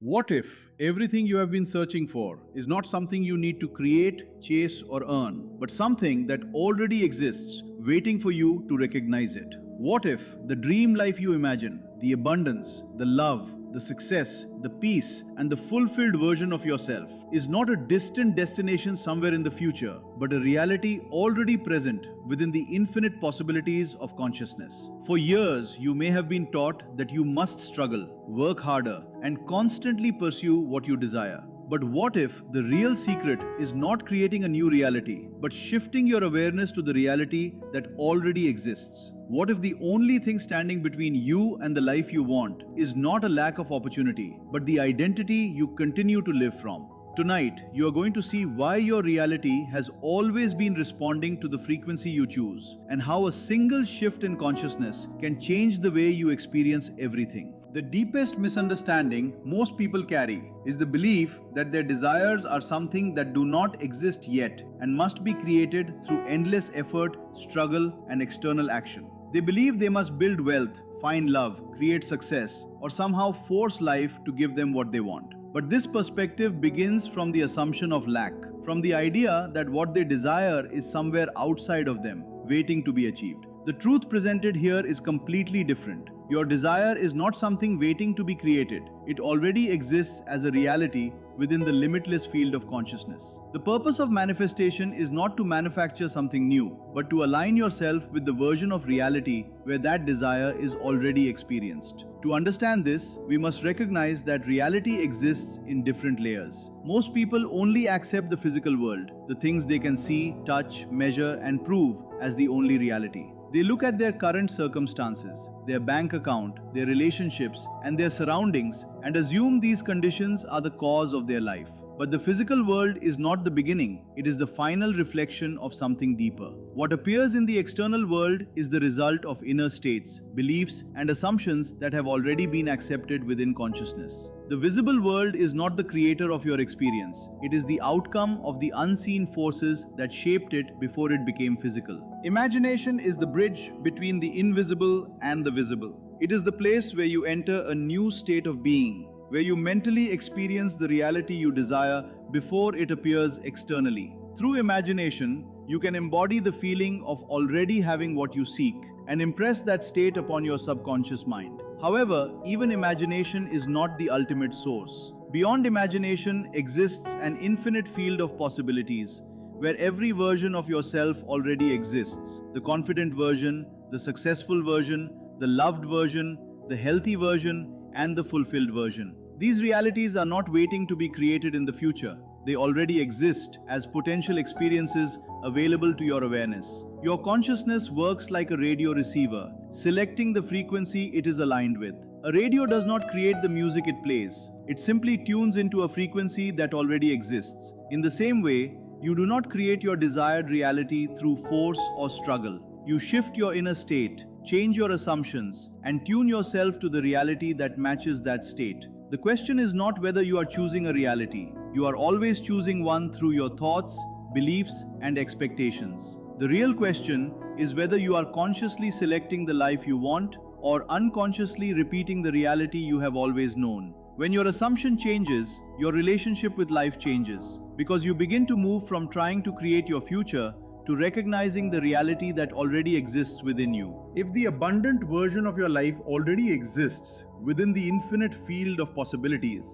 What if everything you have been searching for is not something you need to create, chase, or earn, but something that already exists, waiting for you to recognize it? What if the dream life you imagine, the abundance, the love, the success, the peace, and the fulfilled version of yourself is not a distant destination somewhere in the future, but a reality already present within the infinite possibilities of consciousness? For years, you may have been taught that you must struggle, work harder, and constantly pursue what you desire. But what if the real secret is not creating a new reality, but shifting your awareness to the reality that already exists? What if the only thing standing between you and the life you want is not a lack of opportunity, but the identity you continue to live from? Tonight, you are going to see why your reality has always been responding to the frequency you choose, and how a single shift in consciousness can change the way you experience everything. The deepest misunderstanding most people carry is the belief that their desires are something that do not exist yet and must be created through endless effort, struggle, and external action. They believe they must build wealth, find love, create success, or somehow force life to give them what they want. But this perspective begins from the assumption of lack, from the idea that what they desire is somewhere outside of them, waiting to be achieved. The truth presented here is completely different. Your desire is not something waiting to be created. It already exists as a reality within the limitless field of consciousness. The purpose of manifestation is not to manufacture something new, but to align yourself with the version of reality where that desire is already experienced. To understand this, we must recognize that reality exists in different layers. Most people only accept the physical world, the things they can see, touch, measure, and prove as the only reality. They look at their current circumstances, their bank account, their relationships, and their surroundings and assume these conditions are the cause of their life. But the physical world is not the beginning, it is the final reflection of something deeper. What appears in the external world is the result of inner states, beliefs, and assumptions that have already been accepted within consciousness. The visible world is not the creator of your experience, it is the outcome of the unseen forces that shaped it before it became physical. Imagination is the bridge between the invisible and the visible. It is the place where you enter a new state of being, where you mentally experience the reality you desire before it appears externally. Through imagination, you can embody the feeling of already having what you seek and impress that state upon your subconscious mind. However, even imagination is not the ultimate source. Beyond imagination exists an infinite field of possibilities, where every version of yourself already exists. The confident version, the successful version, the loved version, the healthy version, and the fulfilled version. These realities are not waiting to be created in the future. They already exist as potential experiences available to your awareness. Your consciousness works like a radio receiver, selecting the frequency it is aligned with. A radio does not create the music it plays. It simply tunes into a frequency that already exists. In the same way, you do not create your desired reality through force or struggle. You shift your inner state, change your assumptions, and tune yourself to the reality that matches that state. The question is not whether you are choosing a reality. You are always choosing one through your thoughts, beliefs, and expectations. The real question is whether you are consciously selecting the life you want or unconsciously repeating the reality you have always known. When your assumption changes, your relationship with life changes, because you begin to move from trying to create your future to recognizing the reality that already exists within you. If the abundant version of your life already exists within the infinite field of possibilities,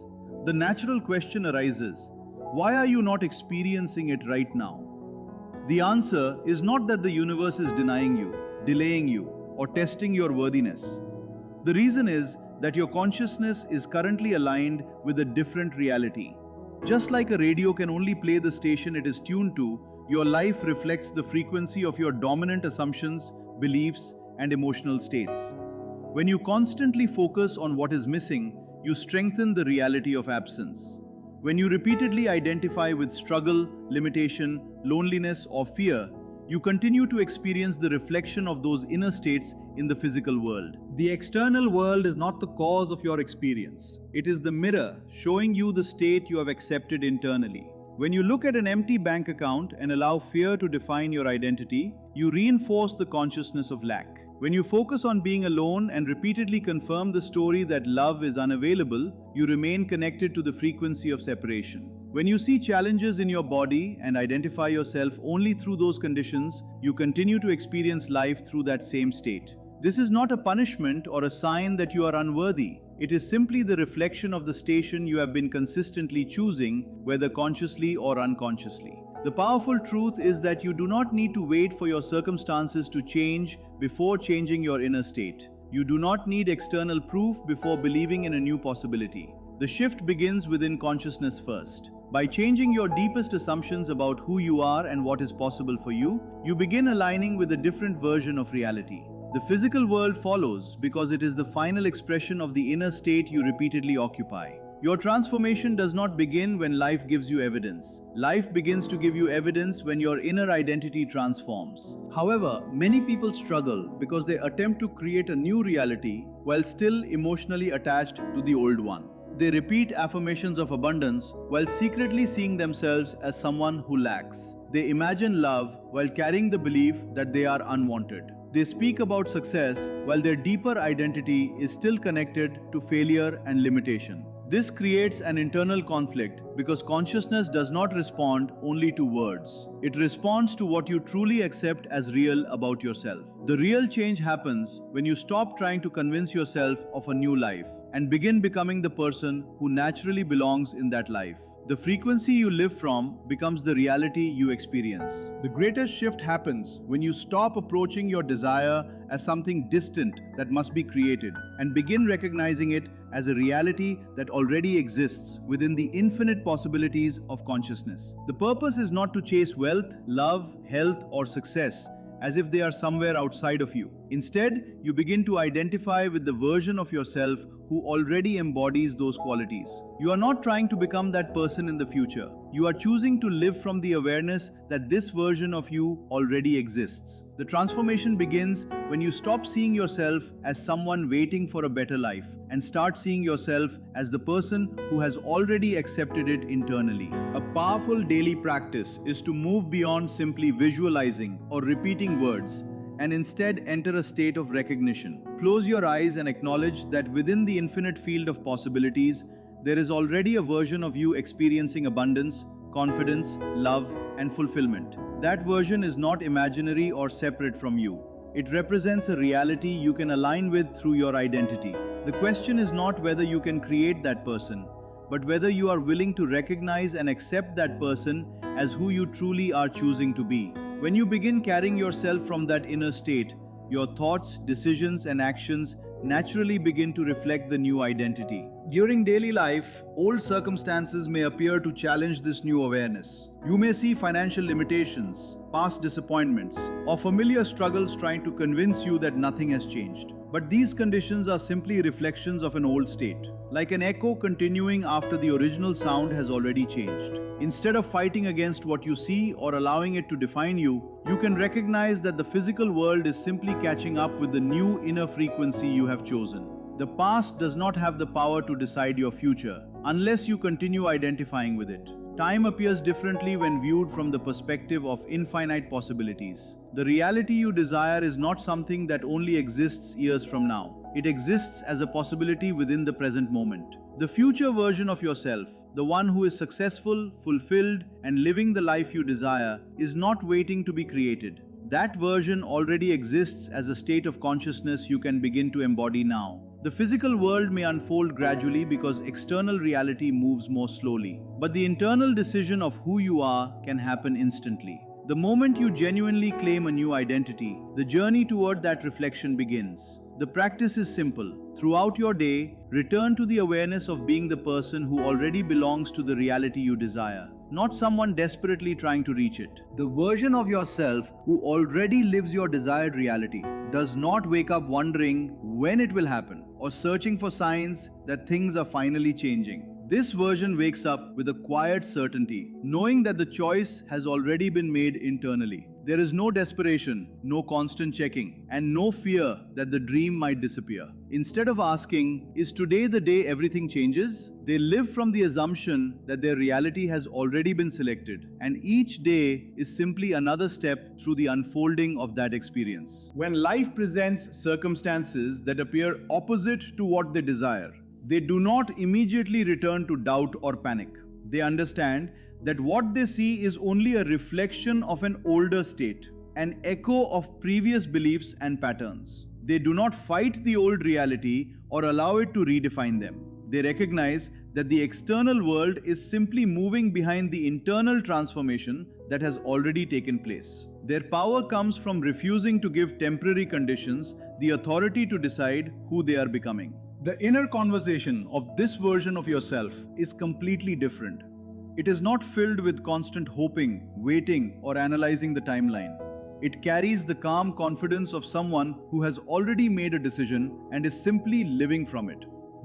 the natural question arises, why are you not experiencing it right now? The answer is not that the universe is denying you, delaying you, or testing your worthiness. The reason is that your consciousness is currently aligned with a different reality. Just like a radio can only play the station it is tuned to, your life reflects the frequency of your dominant assumptions, beliefs, and emotional states. When you constantly focus on what is missing, you strengthen the reality of absence. When you repeatedly identify with struggle, limitation, loneliness, or fear, you continue to experience the reflection of those inner states in the physical world. The external world is not the cause of your experience. It is the mirror showing you the state you have accepted internally. When you look at an empty bank account and allow fear to define your identity, you reinforce the consciousness of lack. When you focus on being alone and repeatedly confirm the story that love is unavailable, you remain connected to the frequency of separation. When you see challenges in your body and identify yourself only through those conditions, you continue to experience life through that same state. This is not a punishment or a sign that you are unworthy. It is simply the reflection of the station you have been consistently choosing, whether consciously or unconsciously. The powerful truth is that you do not need to wait for your circumstances to change before changing your inner state. You do not need external proof before believing in a new possibility. The shift begins within consciousness first. By changing your deepest assumptions about who you are and what is possible for you, you begin aligning with a different version of reality. The physical world follows because it is the final expression of the inner state you repeatedly occupy. Your transformation does not begin when life gives you evidence. Life begins to give you evidence when your inner identity transforms. However, many people struggle because they attempt to create a new reality while still emotionally attached to the old one. They repeat affirmations of abundance while secretly seeing themselves as someone who lacks. They imagine love while carrying the belief that they are unwanted. They speak about success while their deeper identity is still connected to failure and limitation. This creates an internal conflict because consciousness does not respond only to words. It responds to what you truly accept as real about yourself. The real change happens when you stop trying to convince yourself of a new life and begin becoming the person who naturally belongs in that life. The frequency you live from becomes the reality you experience. The greatest shift happens when you stop approaching your desire as something distant that must be created and begin recognizing it as a reality that already exists within the infinite possibilities of consciousness. The purpose is not to chase wealth, love, health, or success as if they are somewhere outside of you. Instead, you begin to identify with the version of yourself who already embodies those qualities. You are not trying to become that person in the future. You are choosing to live from the awareness that this version of you already exists. The transformation begins when you stop seeing yourself as someone waiting for a better life and start seeing yourself as the person who has already accepted it internally. A powerful daily practice is to move beyond simply visualizing or repeating words and instead enter a state of recognition. Close your eyes and acknowledge that within the infinite field of possibilities, there is already a version of you experiencing abundance, confidence, love, and fulfillment. That version is not imaginary or separate from you. It represents a reality you can align with through your identity. The question is not whether you can create that person, but whether you are willing to recognize and accept that person as who you truly are choosing to be. When you begin carrying yourself from that inner state, your thoughts, decisions, and actions naturally begin to reflect the new identity. During daily life, old circumstances may appear to challenge this new awareness. You may see financial limitations, past disappointments, or familiar struggles trying to convince you that nothing has changed. But these conditions are simply reflections of an old state, like an echo continuing after the original sound has already changed. Instead of fighting against what you see or allowing it to define you, you can recognize that the physical world is simply catching up with the new inner frequency you have chosen. The past does not have the power to decide your future unless you continue identifying with it. Time appears differently when viewed from the perspective of infinite possibilities. The reality you desire is not something that only exists years from now. It exists as a possibility within the present moment. The future version of yourself, the one who is successful, fulfilled, and living the life you desire, is not waiting to be created. That version already exists as a state of consciousness you can begin to embody now. The physical world may unfold gradually because external reality moves more slowly, but the internal decision of who you are can happen instantly. The moment you genuinely claim a new identity, the journey toward that reflection begins. The practice is simple. Throughout your day, return to the awareness of being the person who already belongs to the reality you desire, not someone desperately trying to reach it. The version of yourself who already lives your desired reality does not wake up wondering when it will happen or searching for signs that things are finally changing. This version wakes up with a quiet certainty, knowing that the choice has already been made internally. There is no desperation, no constant checking, and no fear that the dream might disappear. Instead of asking, is today the day everything changes? They live from the assumption that their reality has already been selected, and each day is simply another step through the unfolding of that experience. When life presents circumstances that appear opposite to what they desire, they do not immediately return to doubt or panic. They understand that what they see is only a reflection of an older state, an echo of previous beliefs and patterns. They do not fight the old reality or allow it to redefine them. They recognize that the external world is simply moving behind the internal transformation that has already taken place. Their power comes from refusing to give temporary conditions the authority to decide who they are becoming. The inner conversation of this version of yourself is completely different. It is not filled with constant hoping, waiting, or analyzing the timeline. It carries the calm confidence of someone who has already made a decision and is simply living from it.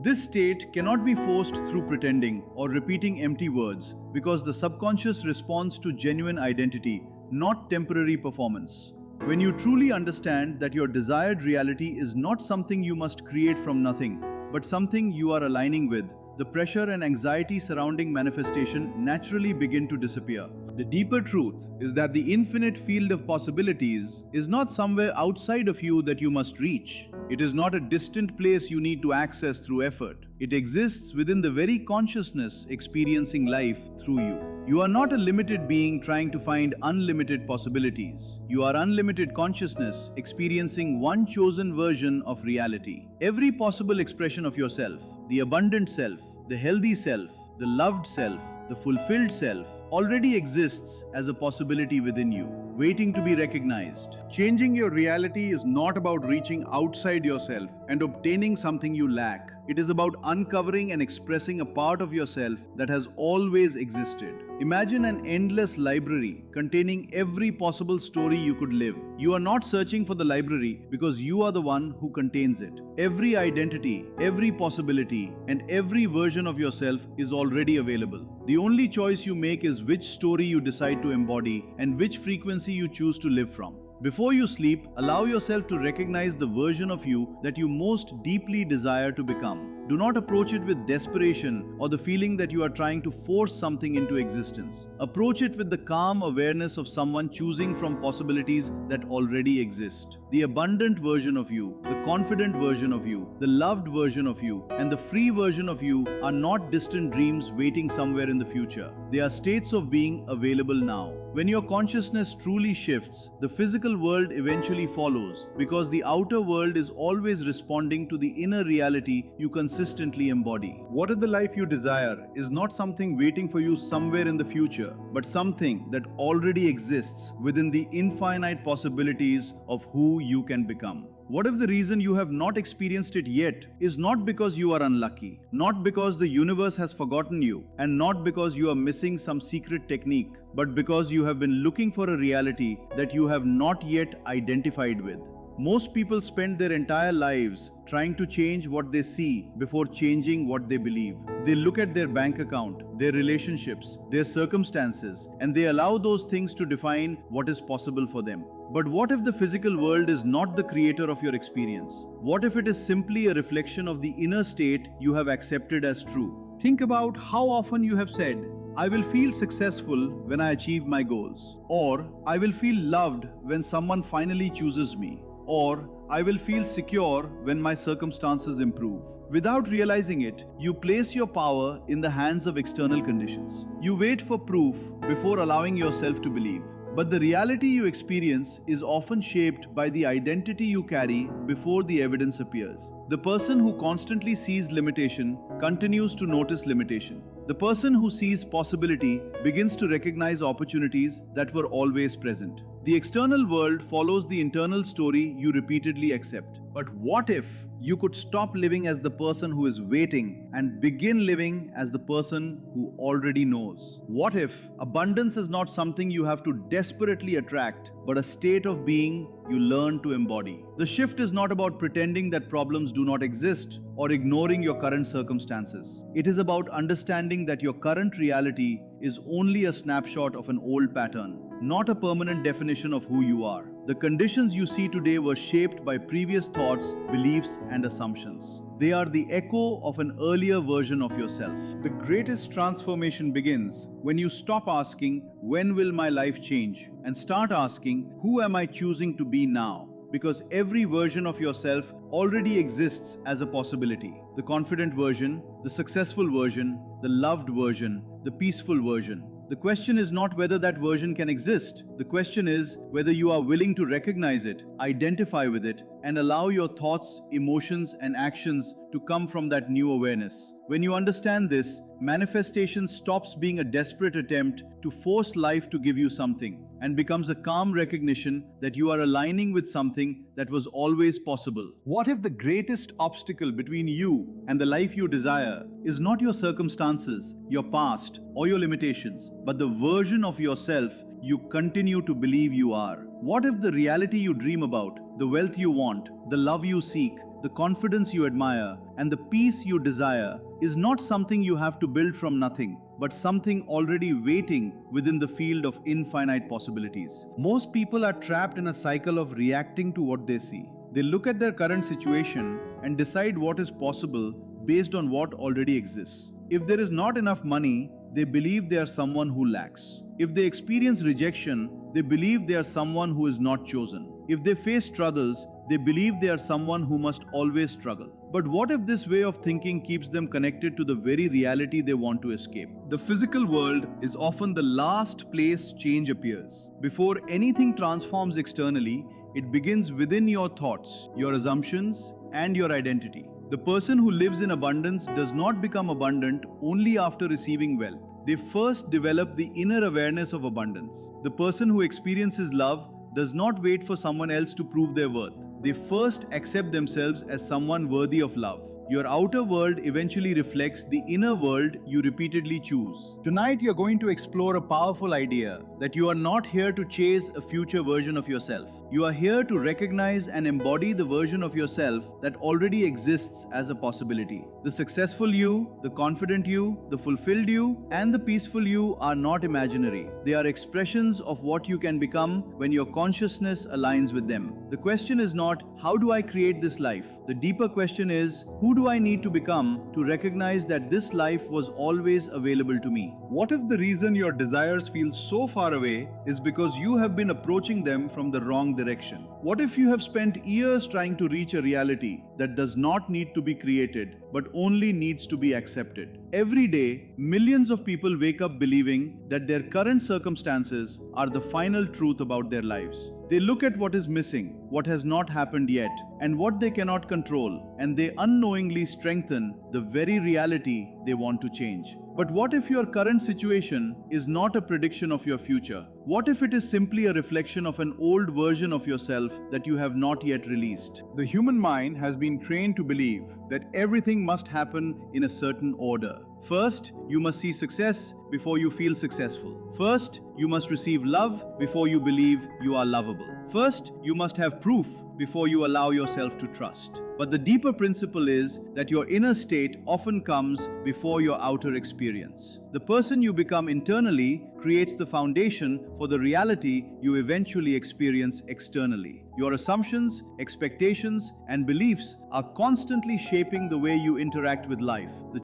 This state cannot be forced through pretending or repeating empty words, because the subconscious responds to genuine identity, not temporary performance. When you truly understand that your desired reality is not something you must create from nothing, but something you are aligning with, the pressure and anxiety surrounding manifestation naturally begin to disappear. The deeper truth is that the infinite field of possibilities is not somewhere outside of you that you must reach. It is not a distant place you need to access through effort. It exists within the very consciousness experiencing life through you. You are not a limited being trying to find unlimited possibilities. You are unlimited consciousness experiencing one chosen version of reality. Every possible expression of yourself, the abundant self, the healthy self, the loved self, the fulfilled self, already exists as a possibility within you, waiting to be recognized. Changing your reality is not about reaching outside yourself and obtaining something you lack. It is about uncovering and expressing a part of yourself that has always existed. Imagine an endless library containing every possible story you could live. You are not searching for the library because you are the one who contains it. Every identity, every possibility, and every version of yourself is already available. The only choice you make is which story you decide to embody and which frequency you choose to live from. Before you sleep, allow yourself to recognize the version of you that you most deeply desire to become. Do not approach it with desperation or the feeling that you are trying to force something into existence. Approach it with the calm awareness of someone choosing from possibilities that already exist. The abundant version of you, the confident version of you, the loved version of you, and the free version of you are not distant dreams waiting somewhere in the future. They are states of being available now. When your consciousness truly shifts, the physical world eventually follows, because the outer world is always responding to the inner reality you consistently embody. What if the life you desire is not something waiting for you somewhere in the future, but something that already exists within the infinite possibilities of who you can become? What if the reason you have not experienced it yet is not because you are unlucky, not because the universe has forgotten you, and not because you are missing some secret technique, but because you have been looking for a reality that you have not yet identified with? Most people spend their entire lives trying to change what they see before changing what they believe. They look at their bank account, their relationships, their circumstances, and they allow those things to define what is possible for them. But what if the physical world is not the creator of your experience? What if it is simply a reflection of the inner state you have accepted as true? Think about how often you have said, I will feel successful when I achieve my goals, or I will feel loved when someone finally chooses me, or I will feel secure when my circumstances improve. Without realizing it, you place your power in the hands of external conditions. You wait for proof before allowing yourself to believe. But the reality you experience is often shaped by the identity you carry before the evidence appears. The person who constantly sees limitation continues to notice limitation. The person who sees possibility begins to recognize opportunities that were always present. The external world follows the internal story you repeatedly accept. But what if you could stop living as the person who is waiting and begin living as the person who already knows? What if abundance is not something you have to desperately attract, but a state of being you learn to embody? The shift is not about pretending that problems do not exist or ignoring your current circumstances. It is about understanding that your current reality is only a snapshot of an old pattern. not a permanent definition of who you are. The conditions you see today were shaped by previous thoughts, beliefs, and assumptions. They are the echo of an earlier version of yourself. The greatest transformation begins when you stop asking, "When will my life change?" and start asking, "Who am I choosing to be now?" Because every version of yourself already exists as a possibility. The confident version, the successful version, the loved version, the peaceful version. The question is not whether that version can exist. The question is whether you are willing to recognize it, identify with it, and allow your thoughts, emotions, and actions to come from that new awareness. When you understand this, manifestation stops being a desperate attempt to force life to give you something and becomes a calm recognition that you are aligning with something that was always possible. What if the greatest obstacle between you and the life you desire is not your circumstances, your past, or your limitations, but the version of yourself you continue to believe you are? What if the reality you dream about, the wealth you want, the love you seek, the confidence you admire, and the peace you desire is not something you have to build from nothing, but something already waiting within the field of infinite possibilities? Most people are trapped in a cycle of reacting to what they see. They look at their current situation and decide what is possible based on what already exists. If there is not enough money, they believe they are someone who lacks. If they experience rejection, they believe they are someone who is not chosen. If they face struggles, they believe they are someone who must always struggle. But what if this way of thinking keeps them connected to the very reality they want to escape? The physical world is often the last place change appears. Before anything transforms externally, it begins within your thoughts, your assumptions, and your identity. The person who lives in abundance does not become abundant only after receiving wealth. They first develop the inner awareness of abundance. The person who experiences love does not wait for someone else to prove their worth. They first accept themselves as someone worthy of love. Your outer world eventually reflects the inner world you repeatedly choose. Tonight you're going to explore a powerful idea that you are not here to chase a future version of yourself. You are here to recognize and embody the version of yourself that already exists as a possibility. The successful you, the confident you, the fulfilled you, and the peaceful you are not imaginary. They are expressions of what you can become when your consciousness aligns with them. The question is not, how do I create this life? The deeper question is, who do I need to become to recognize that this life was always available to me? What if the reason your desires feel so far away is because you have been approaching them from the wrong direction? What if you have spent years trying to reach a reality that does not need to be created but only needs to be accepted? Every day, millions of people wake up believing that their current circumstances are the final truth about their lives. They look at what is missing, what has not happened yet, and what they cannot control, and they unknowingly strengthen the very reality they want to change. But what if your current situation is not a prediction of your future? What if it is simply a reflection of an old version of yourself that you have not yet released? The human mind has been trained to believe that everything must happen in a certain order. First, you must see success before you feel successful. First, you must receive love before you believe you are lovable. First, you must have proof before you allow yourself to trust. But the deeper principle is that your inner state often comes before your outer experience. The person you become internally creates the foundation for the reality you eventually experience externally. Your assumptions, expectations, and beliefs are constantly shaping the way you interact with life. The